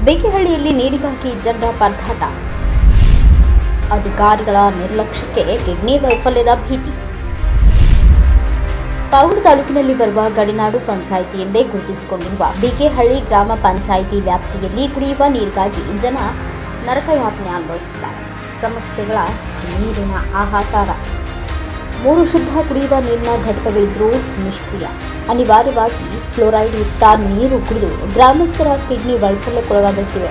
ಬೇಕೆಹಳ್ಳಿಯಲ್ಲಿ ನೀರಿಗಾಗಿ ಜಗ್ಗ ಪರದಾಟ. ಅಧಿಕಾರಿಗಳ ನಿರ್ಲಕ್ಷ್ಯಕ್ಕೆ ಕಿಡ್ನಿ ವೈಫಲ್ಯದ ಭೀತಿ. ಪಾವಗಡ ತಾಲೂಕಿನಲ್ಲಿ ಬರುವ ಗಡಿನಾಡು ಪಂಚಾಯಿತಿ ಎಂದೇ ಗುರುತಿಸಿಕೊಂಡಿರುವ ಬೇಕೆಹಳ್ಳಿ ಗ್ರಾಮ ಪಂಚಾಯಿತಿ ವ್ಯಾಪ್ತಿಯಲ್ಲಿ ಕುಡಿಯುವ ನೀರಿಗಾಗಿ ಜನ ನರಕಯಾತನೆ ಅನುಭವಿಸುತ್ತಾರೆ. ಸಮಸ್ಯೆಗಳ ನೀರಿನ ಹಾಹಾಕಾರ. 3 ಶುದ್ಧ ಕುಡಿಯುವ ನೀರಿನ ಘಟಕಗಳಿದ್ದರೂ ನಿಷ್ಕ್ರಿಯ. ಅನಿವಾರ್ಯವಾಗಿ ಫ್ಲೋರೈಡ್ ಯುಕ್ತ ನೀರು ಕುಡಿದು ಗ್ರಾಮಸ್ಥರ ಕಿಡ್ನಿ ವೈಫಲ್ಯಕ್ಕೊಳಗಾಗುತ್ತಿವೆ.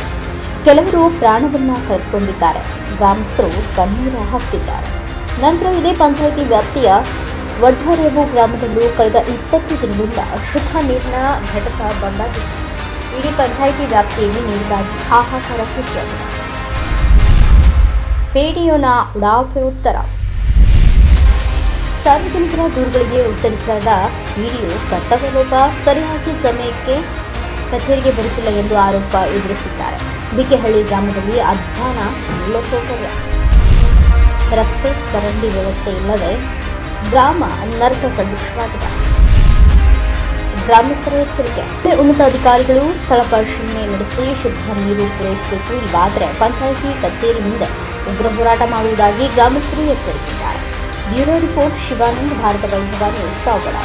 ಕೆಲವರು ಪ್ರಾಣವನ್ನ ಕಳೆದುಕೊಂಡಿದ್ದಾರೆ. ಗ್ರಾಮಸ್ಥರು ಕಣ್ಣೀರು ಹಾಕ್ತಿದ್ದಾರೆ. ನಂತರ ಇದೇ ಪಂಚಾಯಿತಿ ವ್ಯಾಪ್ತಿಯ ವಡ್ಡಾರೆವು ಗ್ರಾಮದಲ್ಲೂ ಕಳೆದ 20 ದಿನಗಳಿಂದ ಶುದ್ಧ ನೀರಿನ ಘಟಕ ಬಂದಾಗಿದ್ದು ಇಡೀ ಪಂಚಾಯಿತಿ ವ್ಯಾಪ್ತಿಯಲ್ಲಿ ನೀರಿಗಾಗಿ ಹಾಹಾಕಾರ ಸೃಷ್ಟಿಯಾಗಿದೆ. ಪಿಡಿಒನ ಉಡಾಫೆ ಉತ್ತರ. ಸಾರ್ವಜನಿಕರ ದೂರುಗಳಿಗೆ ಉತ್ತರಿಸದ ಪಿಡಿಒ ಕರ್ತವ್ಯ ಲೋಪ, ಸರಿಯಾಗಿ ಸಮಯಕ್ಕೆ ಕಚೇರಿಗೆ ಬರುತ್ತಿಲ್ಲ ಎಂದು ಆರೋಪ ಎದುರಿಸಿದ್ದಾರೆ. ಬೇಕೆಹಳ್ಳಿ ಗ್ರಾಮದಲ್ಲಿ ಅಧ್ವಾನ ಮೂಲಸೌಕರ್ಯ, ರಸ್ತೆ, ಚರಂಡಿ ವ್ಯವಸ್ಥೆ ಇಲ್ಲದೆ ಗ್ರಾಮ ನರಕ ಸದೃಶವಾಗಿದೆ. ಗ್ರಾಮಸ್ಥರ ಎಚ್ಚರಿಕೆ. ಉನ್ನತ ಅಧಿಕಾರಿಗಳು ಸ್ಥಳ ಪರಿಶೀಲನೆ ನಡೆಸಿ ಶುದ್ಧ ನೀರು ಪೂರೈಸಬೇಕು. ಇಲ್ಲಾದರೆ ಪಂಚಾಯಿತಿ ಕಚೇರಿ ಮುಂದೆ ಉಗ್ರ ಹೋರಾಟ ಮಾಡುವುದಾಗಿ ಗ್ರಾಮಸ್ಥರು ಎಚ್ಚರಿಸಿದ್ದಾರೆ. ಬ್ಯೂರೋ ರಿಪೋರ್ಟ್ ಶಿವಾನಂದ್, ಭಾರತ ವೈಭವ ನ್ಯೂಸ್, ಪಾವಗಡ.